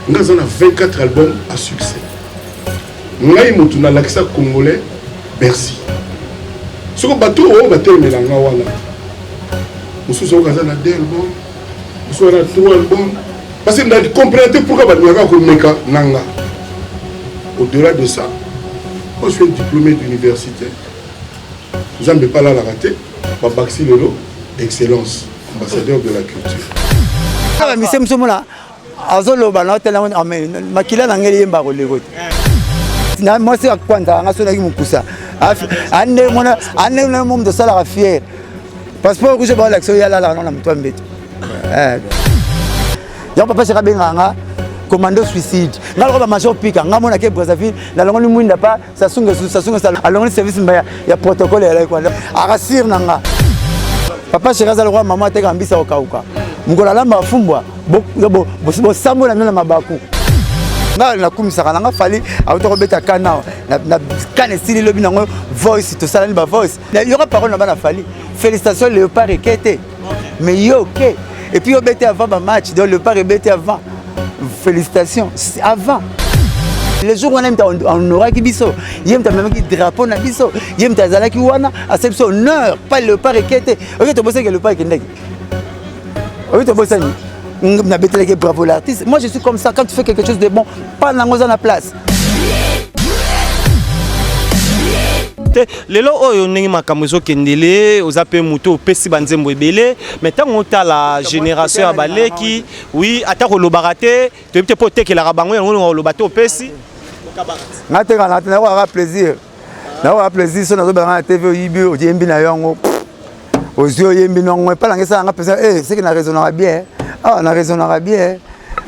Nous avons 24 albums à succès. Nous avons l'accent congolais, merci. Ce que bateau, on va terminer dans la Wana. Nous avons 2 albums, nous avons 3 albums. Parce que nous avons compris pourquoi nous avons Meka Nanga. Au-delà de ça, moi je suis un diplômé d'université. Nous n'avons pas là la rater. Babaxi Lelo, excellence, ambassadeur de la culture. Moi c'est quoi ça qui me pousse. Année mon de ça la fier. Passeport que je vois l'action ya là non na mtu mbete. Ya papa sera benganga commando suicide. Ngalo ba major pika ngamona ke Brazzaville la longo ni mwinda pa sasunga alongo service mbaya ya protocole ya kwa akasir nanga. Papa sera za roi maman te kambisa okauka. Ngola lamba fumbwa bo sambo na mabaku. Na kumisaka nanga fali autobeta kana na kana style lobi nango voice to sala ni ba voice il y aura parole na bana fali félicitations Léopard Ekete mais yo OK et puis obete avant ba match donc Léopard ebete avant félicitations avant les jours on aime on aura ki biso yem ta même ki drapeau na biso yem ta zala ki wana a c'est honneur pas Léopard Ekete OK to bosse que Léopard Ekete OK to bosse bravo l'artiste. Moi je suis comme ça, quand tu fais quelque chose de bon, pas dans la place. Lelo oyo ndenge makamuzo kendele ozape muto pesi banzembo ebele mais tant on ta la génération ya baleki oui ata ko lobarate te peut pas tekela bango yango lobato pesi ngate kana na ko plaisir. Na ko plaisir so na zo banga TV yibi o yembi na yango. Ozio yembi no ngwe pas ngesa nga pesa c'est que na raisonnera bien. Ah, on a raisonnera bien.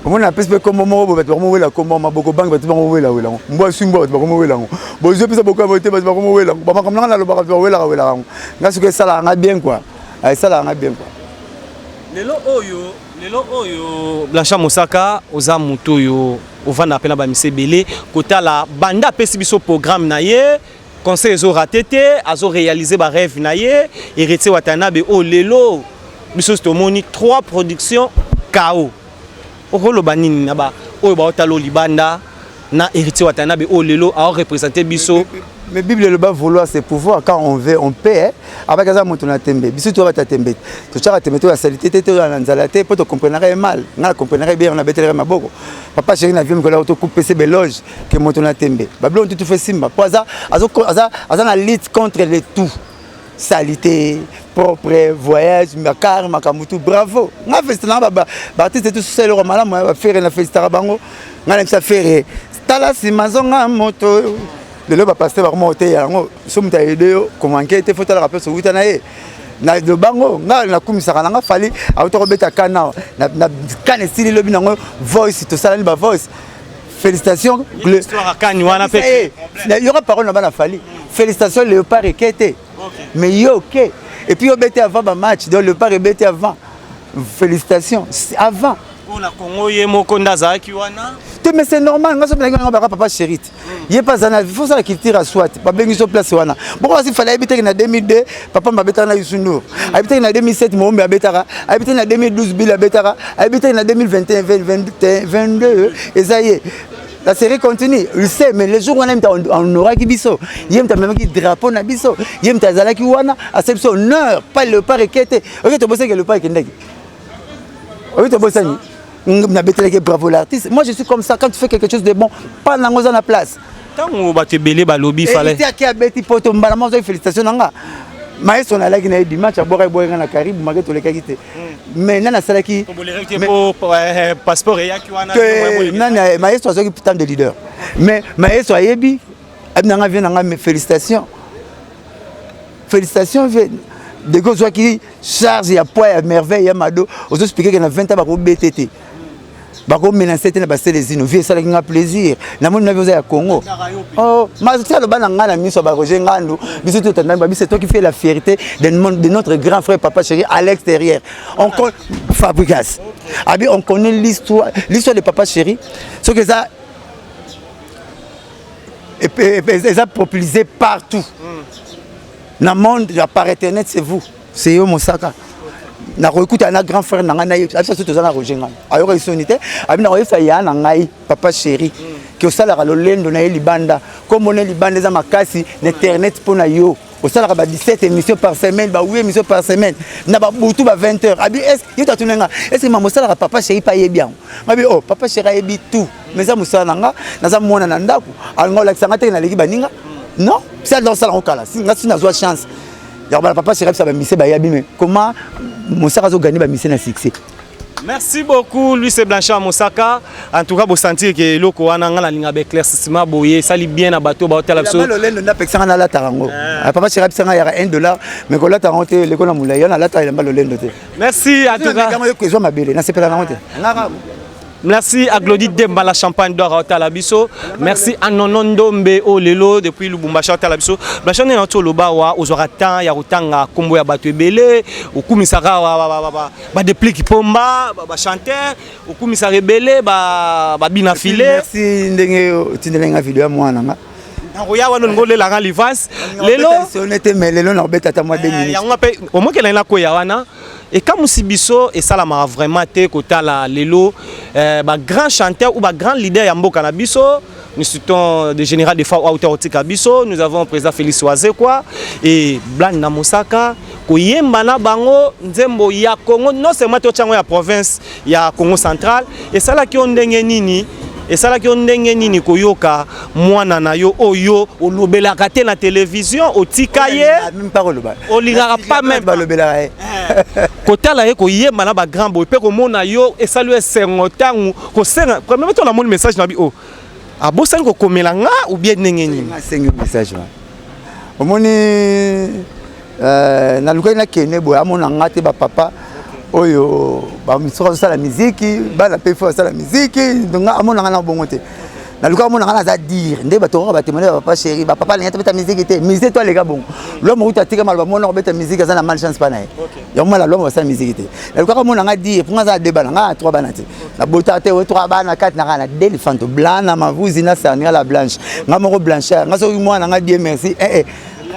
On a plus comme moment où on va comme maboko bank va on va là là. Moi simbo va on va là. Bon je pense beaucoup voter va on va là. Ba comme na lo ba va là. Ngaso que ça là nga bien quoi. Ah ça là nga bien quoi. Lelo oyo Blanchard Mosaka oza muto yo ovanda pena ba misebele kota la banda pesi biso programme na ye. Conseil zo ratété azo réaliser ba rêve na ye héritier Watanabe o lelo biso stomoni 3 productions KO. Okolo banini na ba oyo ba otalo libanda na héritier Watanabe o lelo a représenter biso. Mais Bible le bas vouloir c'est pouvoir quand on veut on paie avec ça monte na tembe biso to va ta tembe to chaka tembe to la salité te na nzalate pour te comprendre mal na comprendre bien on a betere maboko papa chéri na vie me kola to couper ces beloges que monte na tembe bablo tout fait simba pour ça na lutte contre les tout salité propre voyage makar makamutu bravo nga festival ba artiste tout seul au malamu ba faire na festival bango nga na faire tala si mazonga moto le ba passer ba monter yango somme ta aider comment enquête faut la rappeler sur witana e na de bango nga na kumisaka nga fali autobeta kana na kana style lobi nango voice to sala ni ba voice félicitations l'histoire akani wana pe il y aura parole na bana fali félicitations Léopard Ekete mais yo OK et puis obete avant ba match donc Léopard ebete avant félicitations avant on a Congo yemoko ndaza ki wana mais c'est normal nga so nga papa chéri il pas ça il faut ça qui tire à soit pas bengi so place wana bon si fallait habiter na 2002 papa m'habiter na Yusunur habiter na 2007 mombe habitara habiter na 2012 Bill habitara habiter na 2021 22 et ça y est la série continue il sait mais les jours on aime on aura ki biso yem ta même ki drapeau na biso yem ta zala ki wana a c'est honneur pas le Léopard Ekete OK to bosser que le Léopard Ekete OK to bosser bravo l'artiste. Moi je suis comme ça, quand tu fais quelque chose de bon, pas dans la place. Tant on va te belé balobi fallait. Et qui a bêti poto mbala félicitations nanga. Maestro na la gina dimanche à boire na Caribou malgré tous les qualités. Mais nana sala qui passeport ya ki wana. Nana maestro a qui putain de leader. Mais maestro ayebi abnanga vient nanga félicitations. Félicitations de gros qui charge ya poids ya merveille ya mado aux expliquer que na 20 ans ba ko BTT. Bako menacer na basé les innover ça la plaisir na mon navio ya Congo oh mais ça le bana ngana miso ba roger ngandu biso tout tanda c'est toi qui fais la fierté de notre grand frère papa chéri à l'extérieur on Fabrikas abi on connaît l'histoire de papa chéri ce que ça et ça populisé partout dans le monde par internet c'est vous c'est yo Mosaka na kokuta na grand frère na ngai na ça tout na rojenga ayo isonité abi na koyesa ya na ngai papa chéri que osala ka lolendo na libanda comme on est libanda za makasi l'internet pona yo osala ka ba 17 émissions par semaine ba 8 émissions par semaine na ba butu ba 20 heures abi est yo tatunenga est-ce que maman osala ka papa chéri pa bien abi oh papa chéri ayebi tout mais ça musala nga na za mona na ndako alngo la kisanga te na leki baninga non ça dans ça on kala si nga sina zo chance ya ba papa chéri ça ba mise ba yabi mais comment Moussaka zo gagné ba mission na succès. Merci beaucoup Luis Blanchard Moussaka. En tout cas, vous sentir que loko wana ngala linga be éclaircissement boye sali bien na bateau ba hôtel absolu. Le lendo na pexanga na la tarango. Papa chéri sanga ya $1 mais ko la tarango te le ko na mulaya na la ta le lendo te. Merci en tout cas. Que zo mabele na sepela na te. Ngaka. Merci à Glody Demba la champagne d'or à Otalabiso. Merci à Nonondombe Olelo depuis Lubumbashi à Otalabiso. Blanchard n'est pas loba wa ozoratan ya rutanga kombo ya bato ebele okumisaka ba déplique pomba ba chanteur okumisa rebele ba bina filé. Merci ndenge tindelenga vidéo ya mwana nga. Ngoya wana ngole la ran livance. Lelo honnête mais lelo na beta ta moi 2 minutes. Ya ngape au moins qu'elle na ko ya wana. Et comme Sibiso et ça la vraiment té kota la lelo ba grand chanteur ou ba grand leader ya mboka na biso nous citons le général de Fa Autorité biso nous avons président Félix Oazé quoi et Blan na Mosaka ko yemba na bango nzembo ya Congo non seulement to chango ya province ya Congo central et ça la ki ondenge nini et ça là qui on ndenge nini koyoka mwana na yo oyo olobelaka te na télévision otikaye même pas oloba olingaka pas même balobela kotala ye ko yemba na ba grand boy pe ko mona yo et ça lui sengotangu ko senga premièrement on a mon message na bi oh abosani ko komela nga ou bien ndenge nini sengi message ma omoni na lukai na kene boya mona ngate ba papa oyo ba misoko sala musique ba la pe fo sala musique donc amona ngana bongo te na luka mona ngana za dire nde bato ba témoigner papa chéri ba papa ngata beta musique te musique toi les gars bon l'homme uta tika mal ba mona beta musique za na malchance pa na ya mala l'homme ba sala musique te na luka mona nga dire pour nga débat nga 3 bana te na bota te 3 bana 4 na kana d'éléphant blanc na mavuzi na sarnia la blanche nga moko blanchard nga so moi nga dire merci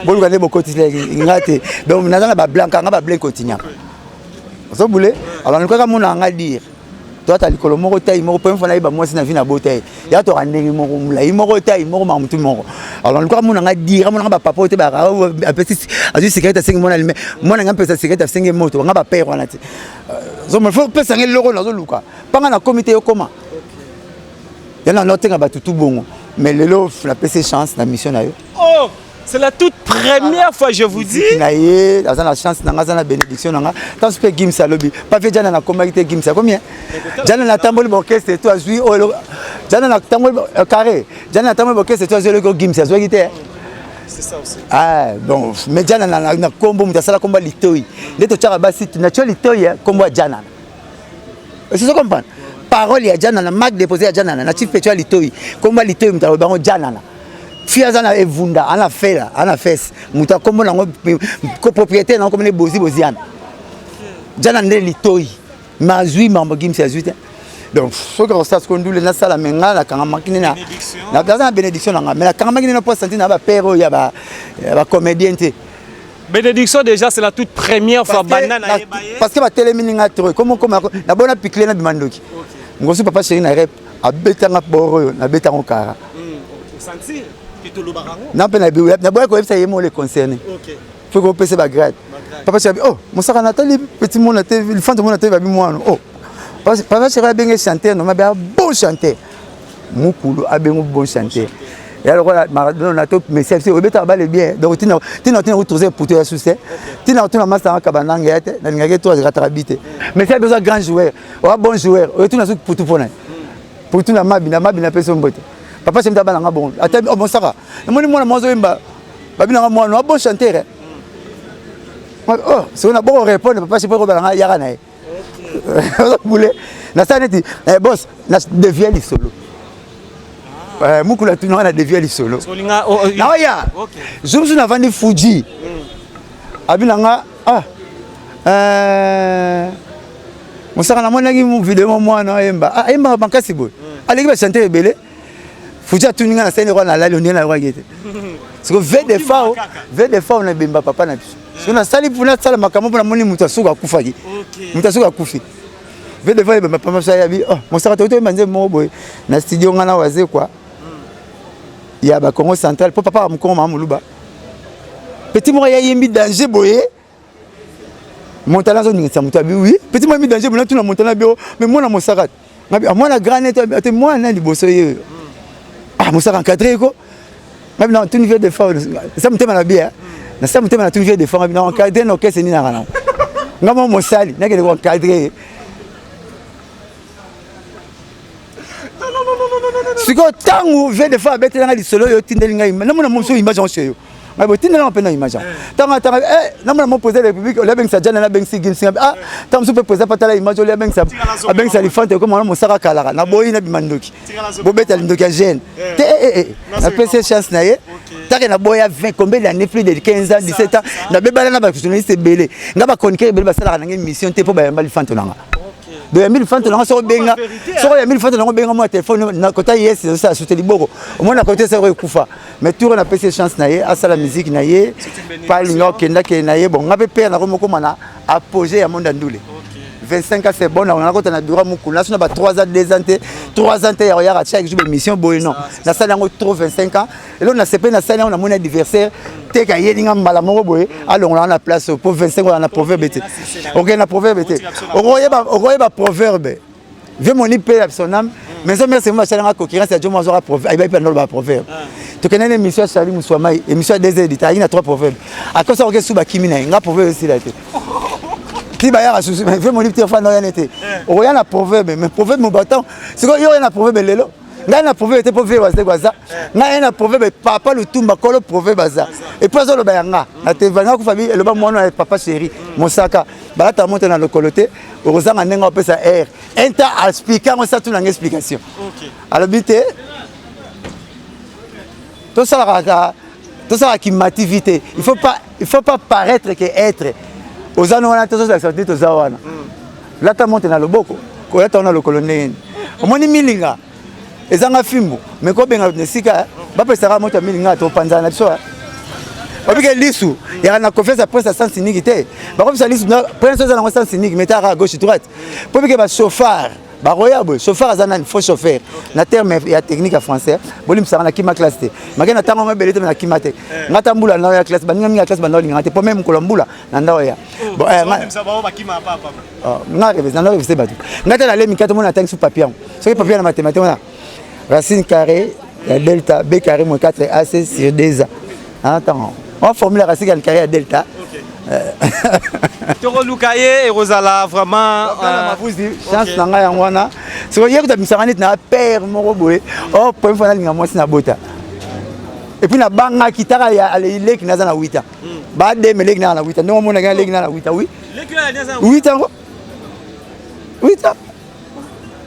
boluka ne bokoti ngate donc na ba blanc nga ba blanc continue so boulé alors nous quand mon anga dire toi tu as likolo moko taille moko point fona ba moi sina vie na botaille ya to randenge moko mula moko taille moko mamutu moko alors nous quand mon anga dire mon anga papa te ba petit azu secret 5 mona lime mon anga pesa secret 5 moto nga ba père wana te so me faut pesa ngel loko na zo luka panga na comité yo comment yana notenga ba tutu bongo mais lelo la PC chance na mission na yo oh c'est la toute première fois je vous dis naie dans la chance nanga za na bénédiction nanga tant ce que Gimsa lobby pas fait jana na comité Gimsa combien jana na tamboli orchestre toi zui jana na tamboli carré jana na tamboli orchestre toi zui le Gimsa zoi gité c'est ça aussi ah bon mais jana na combo mutasala combo litoi ndeto tchaka basi na tcho litoi combo jana c'est ça comprendre parole ya jana na marque déposé ya jana na chief petro litoi combo litoi mutalo bango jana Fiaza na evunda ana fela ana fes muta kombo nango ko propriétaire nango comme les boziana jana nde litoi mazui mambo Gimsa zuite donc ce que ça se conduit na sala menga na kanga makine na na bénédiction nanga mais na kanga makine na poste na ba père ya ba comédien te bénédiction déjà c'est la toute première fois banana parce que ba télémininga trop comme na bona piquer na bimandoki ngosu papa chéri na rep abetanga boro na betanga kara sentir non pe na boya ko website yemo les concernés OK faut ko pese ba grade papa chéri oh Moussaka Nathalie petit monde na TV il fante monde na TV ba moi oh papa chéri a bien chanter non mais bon chanter mukulu a bien bon chanter et alors Maradona na top mais c'est obeta ba le bien donc tina retrouver pour te succès tina master kabananga yate na ngake to rattrabité mais c'est besoin grand joueur ou bon joueur et tout na pour tout pour tout na mabina personne bote papa c'est m'ta balanga bon ata Moussaka moni mona mozo imba babina mwana bon chanteur oh c'est on a bon répondre papa c'est pour balanga yaka na OK boulé na ça net boss na devient les solo mukula tuna na devient les solo na ya zoom na vandi Fuji abinanga Moussaka na mona ngi vidéo mwana emba emba bankasi boy aleki ba chanteur belé Fuji tuninga na scène ko na la lionel na ko gete parce que ve des fois on a bimba papa na biso so na sali pour na sala makambo pour na moni mutu asuka kufaki mutu asuka kufi ve des fois bimba papa ça ya bi oh mon saka to manze mo boy na studio ngana waze quoi ya ba Congo central pour papa mkongo mama luba petit mo ya yimbi danger boye montana zo ningisa mutu abi oui petit mo yimbi danger bona tuna montana bio mais moi na mon saka moi na grand net moi na liboso ye ah mon saka encadré ko même dans tout niveau de fois ça me tellement bien na ça me tellement tout niveau de fois na encadré no kese ni na kana ngamo mosali na kele ko encadré siko tangu ve de fois bete na lisolo yo tindeli ngai na mona moso image en chez yo mais bo tindeli on pe na image tanga na mona mo poser la république le ben sa jana na ben sigin singa ah tam so pe poser pas la image le ben sa ben sa lifante comme on mo saka kala na boyi na bimandoki bo bete lindoki jeune na PC chance na ye taka na boya 20 combien d'années plus de 15 ans 17 ans na bebala na ba journaliste belé ngaba konke belé ba sala na mission te po ba yamba lifante nanga de 1000 francs on so benga so ya 1000 francs on benga mo téléphone na kota yes ça souté liboko au moins na côté ça kufa mais tour na PC chance na ye asa la musique na ye pas lingo kenda ke na ye bon ngabe pe na ko mana apogée ya monde ndule 25 ans c'est bon on a kota na dura mukula so na ba 3 ans 2 ans 3 ans ya ya chaque jour émission boy non na ça yango trop 25 ans et là on a CP na ça on a mon anniversaire te ka yelinga mbala moko boy alors on a la place pour 25 on a proverbe été OK na proverbe été okoyeba proverbe ve moni pe son âme mais ça merci moi chalanga concurrence ya jomo zora proverbe ay ba pe ba proverbe to kenene émission Charlie Muswamai émission des éditeurs il y a 3 proverbes à cause ça OK suba kimina nga proverbe aussi là ti ba ya susu ve moni te fa no ya nete o ya na proverbe mais proverbe mo batant c'est quoi yo ya na proverbe lelo nga na proverbe te proverbe wase kwa ça nga na proverbe papa lutumba kolo proverbe za et puis ça le bayanga na te vanga ku famille le ba mwana papa chéri mosaka ba ta monter na le coloté orozanga nenga opesa air enta expliquer on ça tout une explication OK alors bité tout ça qui m'activité il faut pas paraître que être aux années on a tous la sortie tous awana là ta monter na le boko ko là on a le colonel au moins milinga ezanga fimbo mais ko benga nesika ba pesaka moto milinga to panzana so babike lisu ya na confiance après ça sens unique te ba comme ça lisu prince ça na sens unique mais à gauche droite babike ba chauffeur ba royable chauffeur azana il faut chauffeur na terme ya technique français bolim ça na kima classe te magana tango ngabelete na kima te ngata mbula na ya classe baninga minga classe banoli ngate po même ko mbula na ndawa ya bon ça ba kima papa na revise batu ngata na le mikato mona tank sur papier so que papier na mathématique on racine carrée ya delta b carré moins 4 ac sur 2a attends on formule racine carré ya delta Toro Lukaye et Rosala vraiment chance nanga yangwana so yeko ta misangani na père moko boye oh point final nga mwasi na bota et puis na banga kitaka ya ale lek na za na 8 ans ba de melek na 8 ans ndongo mona ga lek na 8 ans oui lek na za 8 ans 8 ans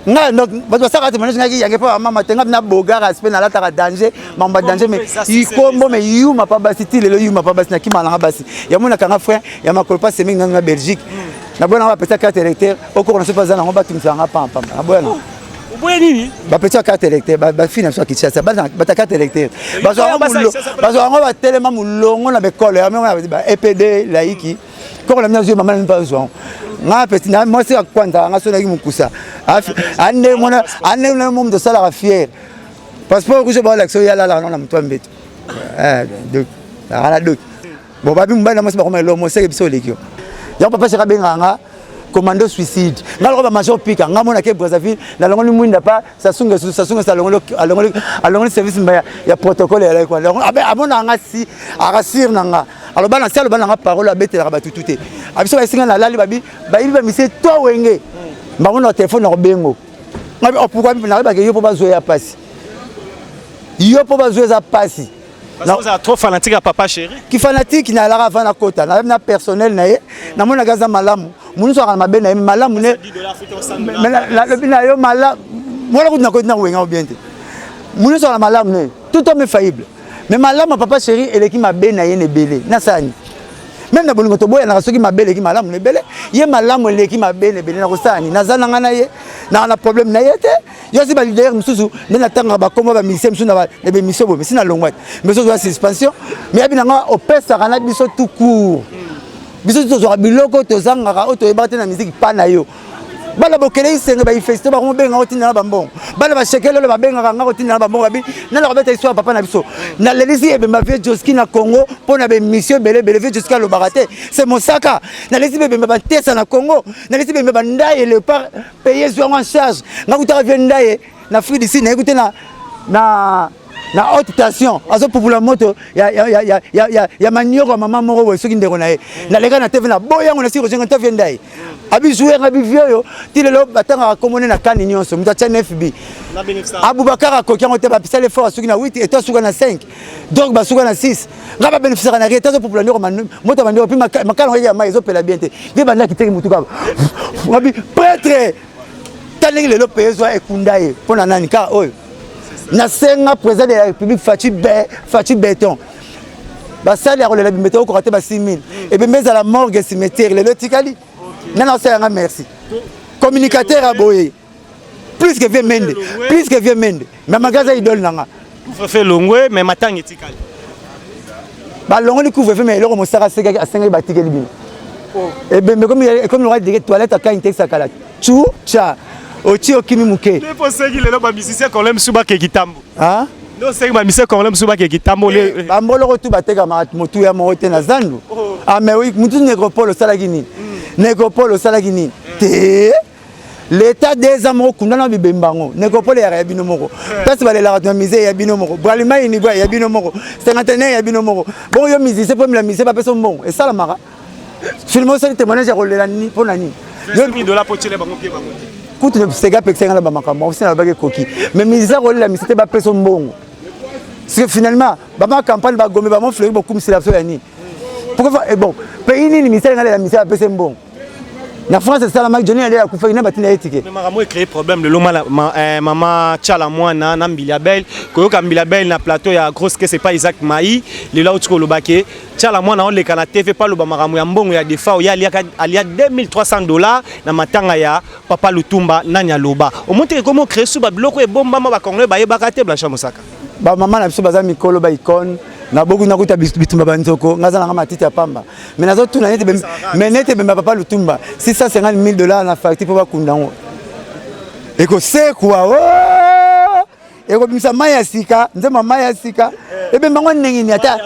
nga donc bato saka te manage ngaki yange pa mama tenga na boga respect na lata ka danger mamba danger mais ikombo mais yuma pa basi ti lelo yuma pa basi na kima na basi ya mona kanga frère ya makolpa semi nga Belgique na bona ba pesa carte électeur au cours na se pas na ngomba tumsanga pam pam na bona oboye nini ba pesa carte électeur ba fina so kitchasa ba ta carte électeur bazo ngomba telema mulongo na bekolo ya mona ba EPD laiki ko la mnazo mama na bazo nga petit na moi c'est kwanda nga so na ki mukusa ane mona ane na mom de sala fier passeport que je ba l'action ya la na mto mbeto donc ala donc bon ba bi mbana mo se ba ko lo mo se biso lekio ya papa se ka benganga commando suicide ngalo ba major pika ngamona ke Brazzaville na longo mwinda pa sasunga sa longo service mbaya ya protocole ya kwa longo abona nga si arasir nanga alors bana sala bana nga parole abete la batutute abiso ba singa na lali babi ba ibi ba mise to wenge mbona téléphone na bengo ngabi pourquoi na ba ke yo po ba zo ya pasi yo po ba zo za pasi parce que vous êtes trop fanatique à papa chéri qui fanatique na la avant na kota na personnel na ye na mona gaza malamu munu so kana mabe na malamu ne mais la le bina yo malamu moi ko na ko na wenga bien te munu so kana malamu ne tout homme est faillible mais malamu papa chéri ele ki mabe na ye ne belé na sani même na bolingo to boya na soki mabe ki malamu ne belé ye malamu ele ki mabe ne belé na ko sani na zana ngana ye na problème na ye te yo si ba leader mususu ndena tanga ba komba ba musicien mususu na ba émission bo mais sina longwa mais so doit suspension mais abinanga opesa kana biso tout court biso to biloko to zanga o to ebate na musique pa na yo bala bokele isenge ba ifesto ba ngobenga otina ba mbongo bala ba shekelo le ba benga nga otina ba mbongo babi na la robeta histoire papa na biso na lelisi ebe ma vie Joski na Congo pona be mission bele vie Joski lo barate c'est Mosaka na lelisi ebe ba tesa na Congo na lelisi ebe ba ndaye le par payer sur en charge nga kuta vie ndaye na Afrique d'ici na écouter na haute station azo popula moto ya manioko mama moko we soki ndeko na ye na lega na TV na boyango na siko jenga tavie ndaye abi jouer abi vieux tilelo batanga komone na kani nyonso muta cha FB Abubakar akoki ngote ba pisa l'effort soki na 8 et toi suka na 5 donc ba suka na 6 ngaba bénéficiaire na rien azo popula ndeko moto bandeko pi makalo ya mai zo pela bien te be banda kiteki mutu ka ngabi prêtre talingi lelo pezo ekundaye pona nani ka oyo na senga président de la République Fatou Béton basali ya kolela bimete ko raté ba 6000 et bien mais à la morgue cimetière le lotikali nana senga merci communicateur aboye plus que vieux mende mais magaza idole nanga couvre fait longwe mais matang etikali ba longo ni couvre fait mais loko mosaka senga batikeli bino et bien comme le roi de toilette à quand texte kala tu cha Oti okimi muke. Ne poseki lelo ba musicien quand même suba ke kitambo. Hein? No sengi ba musicien quand même suba ke kitambo le. Ba mbolo ko tu bateka motu ya mote na zandu. Ah mais oui, mutu Nécropole sala gini. Nécropole sala gini. Te l'état des amours kunda na bibembango. Nécropole ya bino moko. Parce ba la radio musée ya bino moko. Bralima ini ba ya bino moko. Cinquantenaire ya bino moko. Bon yo musicien pour la musicien pas personne bon. Et ça la mara. Filmo ça témoignage ya kolela ni pona ni. $20 pour tirer bango pied bango. Kuti le sega pexenga la bamakambo c'est na bagé coquille mais misère rôle la misité ba personne bon parce que finalement ba campagne ba gomé ba mon fleury beaucoup c'est la ni pourquoi et bon pays ni misère la misère ba personne bon na France c'est ça la Mac Johnny aller à kufa ina batina étiquette mais maramo créer problème le loma maman Tchala mwana na Mbilabel koyoka Mbilabel na plateau ya grosse que c'est pas Isaac Maï le là où tu kolobake Tchala mwana on le kana TV pas le maramo ya mbongo ya defa ya alia $2300 na matanga ya papa Lutumba nanya loba au montre comment créer sous ba biloko e bomba ma ba congolais ba yebaka te Blanchard Mosaka ba maman na biso baza mikolo ba icône na boku na kuta bitumba banzoko ngaza na matiti ya pamba mais nazo tuna nete mais nete bemba papa Lutumba $650,000 na facture pour bakundango eko se quoi oh eko bimisa maya sika nzema maya sika ebe mbango nengini ata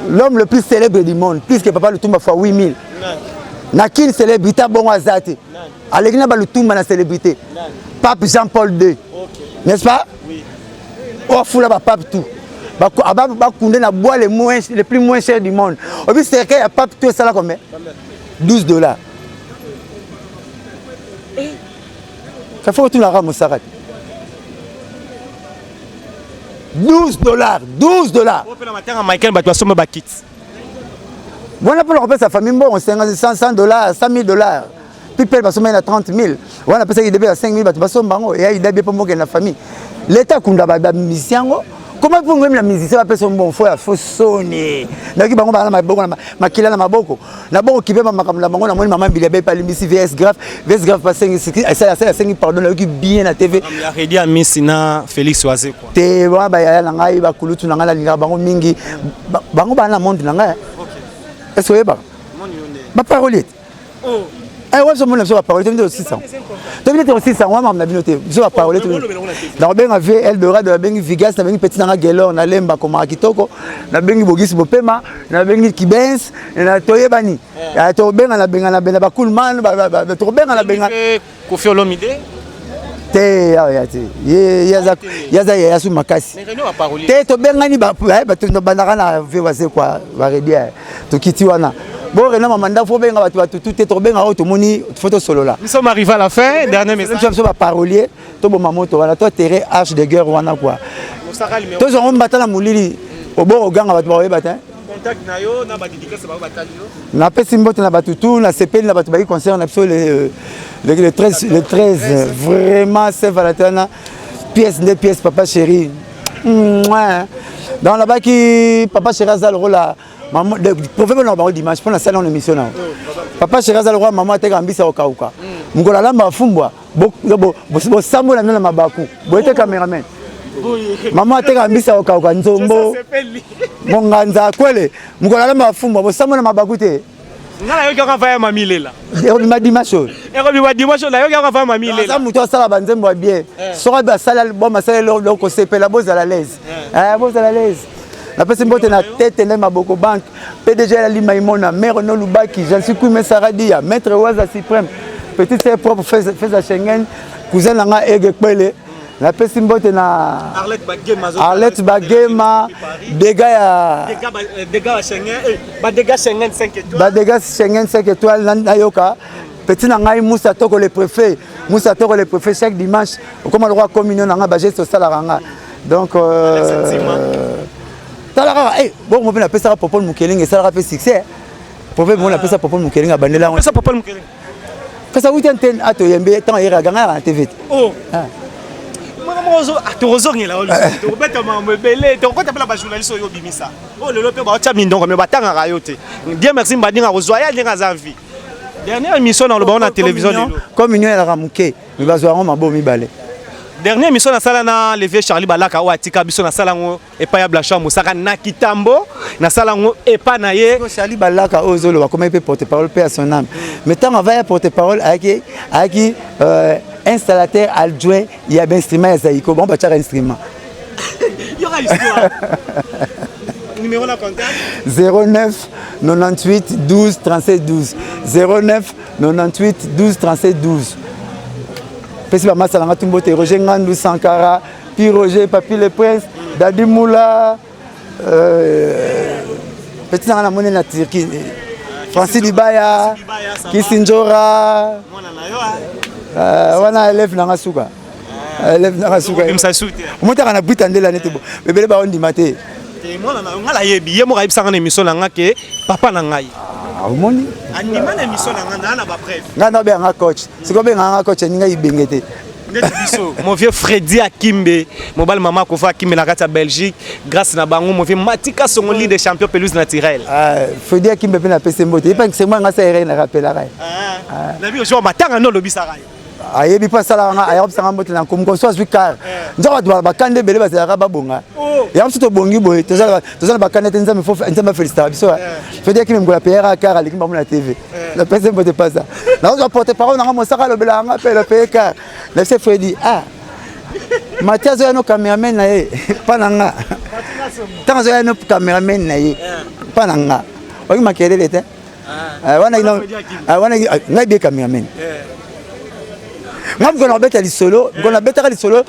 l'homme le plus célèbre du monde plus que papa Lutumba fois 8000 na kin célébrité bon azati alekina ba Lutumba na célébrité pape Jean-Paul II n'est-ce pas oui oh fula ba pape tout ba kunde na bois le plus moins cher du monde obi c'est que ya pape tout ça là combien $12 ça faut tout la rame Sarat $12 on peut la matin à Michael ba toi somme ba kit voilà pour leur sa famille bon $100 $100,000 puis pelle baso na 30,000 wana pesa idebe ya 5,000 bato baso mbango et idebe pour moke na famille l'état kunda ba musiciengo comment pour même la musicien ba pesa bon faut sonner naki bango ba na maboko na makila na maboko na bongo kibeba makamla bango na moni maman Bilabe pa limisi VS grave pas 5 ça 5 pardon la qui bien na TV ya redi a misina Félix Oazé quoi te ba ya na ngai ba kulutu na ngala linga bango mingi bango ba na monde na ngai est-ce que ba ba parolier oh eh ouais ça mon la parole tu me 600 tu me 600 moi na binoté je va parler tu na benga vie Eldorado na bengi Vigas na bengi petit na Gelor na Lemba ko Makitoko na bengi Bogis Bopema na bengi Kibens na Toyebani ya to benga na benga na ba Coolman ba to benga na benga Kofi Olomide te ya te ya su makasi te to benga ni ba to bandaka na vie wase quoi va redia to kiti wana bon Renan Mamanda faut benga batu tout est trop benga auto moni photo solo là nous sommes arrivés à la fin dernier message nous sommes parolier to bon mamoto wana to terrain arche de guerre wana quoi to zo on batana mulili obo oganga batu ba bata contact na yo na ba dédicace ba batali yo na pesi mbote na batu tout na CPL na batu ba concert na le 13 vraiment c'est Valentin pièce papa chéri dans là-bas qui papa chéri azal rola maman prophète na ba dimanche pour la salle en émission na papa chéri azala roi maman ateka mbisa okauka mukola lamba fumbwa bo sambo na mabaku bo ete cameraman maman ateka mbisa okauka nzombo monganza kwele mukola lamba fumbwa bo sambo na mabaku te ngala yo ka fa mami lela ma dimanche ma dimanche la yo ka fa mami lela ça muto sala banzembo bien sora ba sala bon masala lo ko sepela boza la l'aise boza la l'aise la personne bote na tête na maboko banque PDG la limaimona mère no lubaki j'en suis Kwime Saradia maître Waza suprême petit c'est propre fait à Schengen cousin nga ege kwele la personne bote na Arlette Bagema dégâts Schengen 5 étoiles ba dégâts Schengen 5 étoiles na yoka petit na ngai Moussa Toko le préfet chaque dimanche comme le roi communion na nga ba geste sala ranga donc talara bon mo na pesa Popol Mukelinga sala fait succès prophète mo na pesa Popol Mukelinga bandela on pesa Popol Mukelinga pesa witen ato yembe tant ira ganga na TV oh Mozo atozongela to beta mambele to kota pela ba journaliste yo bimisa oh lelo pe ba tcha mindongo me batanga rayote bien merci mbadinga rozoya linga zanvi dernière émission dans le ballon na télévision lelo communion ya ramuke me bazwa ngoma bo mibale dernière émission na sala na levé Charlie Balaka o atika biso na sala ngo epa ya Blanchard Mosaka na Kitambo na sala ngo epa na ye Charlie Balaka ozolo ba comme porte-parole paix à son âme mais tant va porte-parole aki installateur adjoint il y a ben instrument ya Zaiko bon ba tchara instrument il y aura histoire numéro la contact 09 98 12 37 12 09 98 12 37 12 Pesi ba masala nga tumbote Roger Ngandou Sankara puis Roger Papi le Prince Dadi Moula petit na mone na Turquie Francis Libaya Kisinjora wana élève na ngasuka motaka na buta ndela nete bo bebele ba ondima te mwana na ngala yebi ye mo kaibisanga na émission na nga ke papa na ngai omoni anima na émission na nga na ba bref nga na be nga coach siko be nga coach ninga ibengete mon vieux Freddy Akimbe mobile mama ko fa Akimbe na kata Belgique grâce na bango mon vieux Matika son lit de champion pelouse naturelle Freddy Akimbe pe na pese mbote et pas que c'est moi nga ça ere na rappela rai na bi jo matanga no lobisa rai ayebi pa sala nga ayop sanga mbote na comme so azwi car nzaba dwa bakande bele bazaka babonga ya msuto bongi boy tozala bakande tenza me faut nzamba féliciter biso Freddy Akimbe ngola pera car ali kimba na TV la pese mbote pas ça na on porte parole na mosaka lobela nga pe le pe car la c'est Freddy Mathias zo no cameraman na ye pa na nga tant zo no cameraman na ye pa na nga oyi makelele te wana ngai be cameraman ngam beta lisolo ngona beta lisolo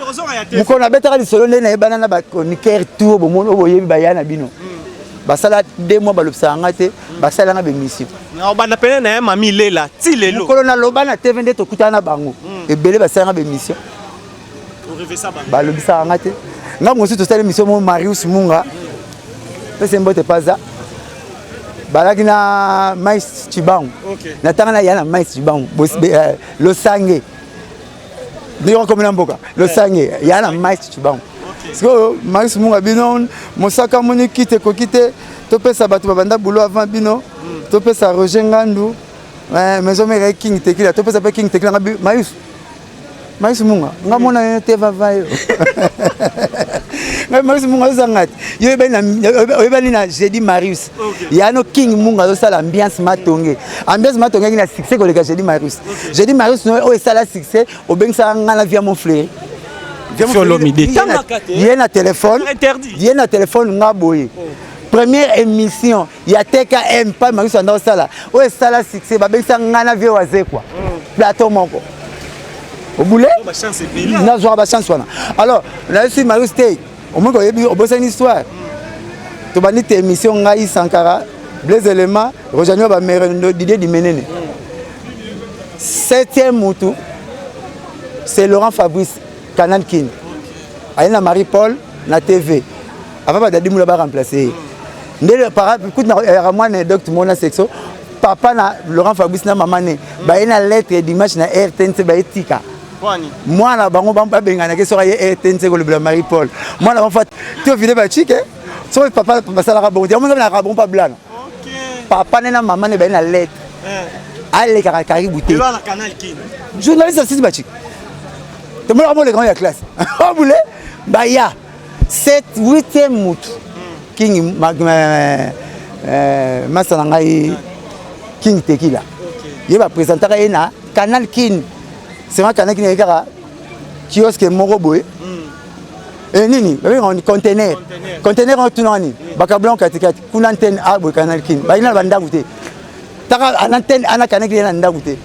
mukona beta lisolo ndena ebana na ba chroniqueur tout bomono boyebi bayana bino basala 2 mois balopsa ngate basala nga be mission na obana pene na mami lela ti lelo kolona lobana TV nde to kutana bango ebele basala nga be mission o rêver ça balobisa ngate ngam mosu to sala mission mo Marius Munga pese mbote paza balaki na Mais Chibangu na tanga na yana Mais Chibangu lo sange Ndiyo comme mboka lo sange yana Mais Chibangu so Marius Munga bino mosaka moni kite ko kite to pesa bato babanda boulot avant bino to pesa Roger Ngandou maison mère King Tekila to pesa King Tekila Marius Munga ngamona te vavayo Marius Munga zangat yo ebani na jeudi Marius ya no King Munga zo sala ambiance matonge ki na succès ko le jeudi Marius no o sala succès o bengsa ngala via mon frère il na téléphone ngaboye première émission ya TKM pas Marius anda sala o sala succès ba bengsa ngana via waze quoi plateau moko au boulet na zo ba chance wana alors là si Marius Tay au moins au bout une histoire to bani te émission ngai Sankara Blaise Elema Rojanio ba Merendo Didier Dimenene 7e mutu c'est Laurent Fabrice Canal King aina Marie-Paul na TV avant ba Dadi Moula ba remplacer ndele para écoute na moi docteur mona sexo papa na Laurent Fabrice na maman ne ba ina lettre dimanche na RTNC ba etika moi na bango bamba bengana ke sora ye RTNC ko le Marie-Paul moi na fa to vidé ba chike so papa basala ka bon dia mo na ka bon pa blanc papa na maman ne ba na lettre allez karibu te là na canal King journaliste assist bachi te mo le grand ya classe on voulait ba ya 7 8e mutu King masa ngai King Tequila il va présenter na canal King c'est un canal King kaka kiosque moko boy et nini on conteneur on tunani bakablan katikati kuna antenne a boy canal King ba ina banda goûter taka antenne ana canal King na nda goûter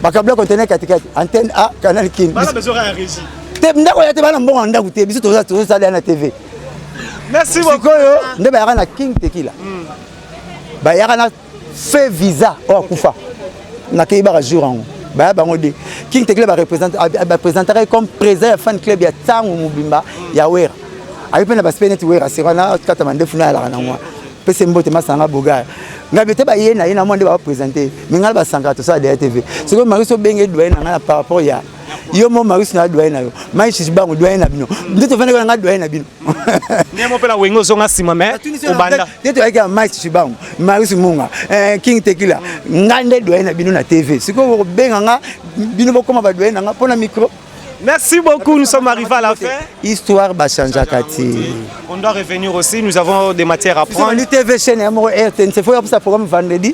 bakablan conteneur katikati antenne a canal King bana besoin ya régie te ndako ya te bana mbongo nda goûter biso to ça na TV. Merci beaucoup. Nde ba yana King Tequila ba yana fait visa o kufa na ke ba jour en ba bango de King Tequila ba représenter comme président ya fan club ya Tango Mubimba ya Wera ayi pena ba spenet Wera sirana kata mande funa la na moi pese mbote masanga boga ngabete ba yena ina monde ba présenter minga ba sanga to ça de TV c'est comme Mariso benge doyen na par rapport ya yo mo Mariso na doyen na yo mai chibango doyen na bino ndito fane nga doyen na bino Nemo pela wengo zonga sima me ubanda ndito yake mai chibango Mariso munga King Tequila ngande doyen na bino na TV siko benga nga bino bokoma ba doyen nga pona micro. Merci beaucoup, nous sommes arrivés à la fin. Histoire Bachanja Kati. On doit revenir aussi, nous avons des matières à prendre. Le TV chaîne RTN, c'est pour ça programme vendredi.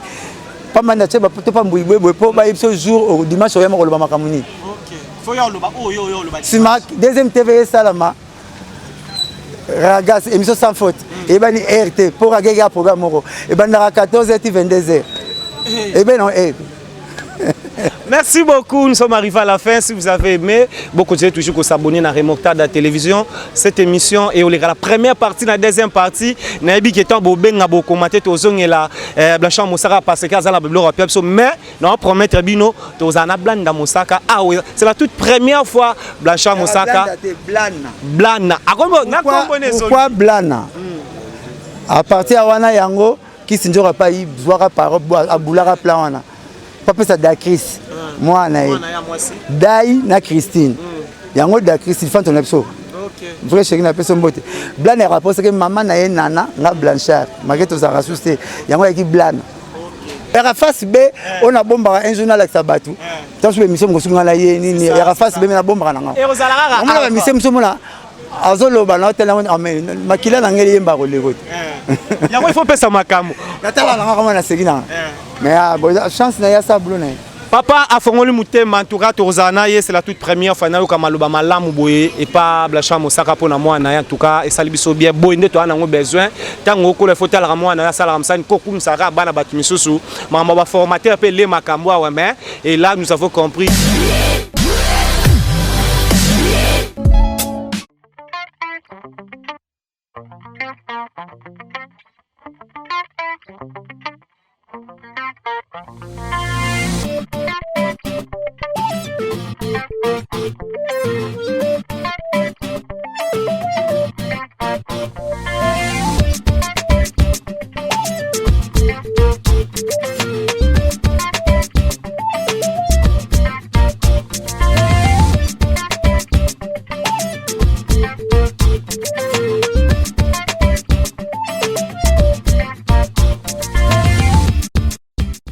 Pas mal de choses, pas mbouiboué, pas ce jour au dimanche au Yamaro Makamuni. OK. Faut y aller au bas. C'est ma deuxième TV Salama. Ragas émission sans faute. Et ben RT pour agréger programme moro. Et ben à 14h 22h. Et ben non Merci beaucoup, nous sommes arrivés à la fin. Si vous avez aimé, vous continuez toujours à s'abonner à Remocta de la télévision. Cette émission est la première partie, la deuxième partie. Naïbi qui est en bobenga bo commenter to zong la Blanchard Moussaka parce que ça la blog mais non promettre bino to zana blanda Moussaka. Ah oui, c'est la toute première fois Blanchard Moussaka. Blana. Pourquoi Blana? À partir de wana yango qui s'injora pas y voir par aboulara plan papa ça da Chris moi na dai na Christine yango da Christine fan ton episode OK vrai chérie na personne bote Blan est rapport c'est que maman na nana na Blanchard mageto za rasuste yango yaki Blan era face B on a bomba un journal avec Sabatu tant sur émission ngosunga na ye nini era face B na bomba nanga et ozalara on a émission mona azoloba na tela amen makila na ngeli yemba ko lekote yango il faut pesa makambo natala nanga kama na segina mais chance na ya sablo na papa a fongoli mutema entoura tozana ye c'est la toute première fois na yo kamaloba malamu boye et pas Blanchard Moussaka pona moi na en tout cas et salibiso bien boye nde to ana ngo besoin tango ko le faut tala moi na sala ramsani ko kum sara bana batu misusu mama ba formateur pe le makambo wa mais et là nous avons compris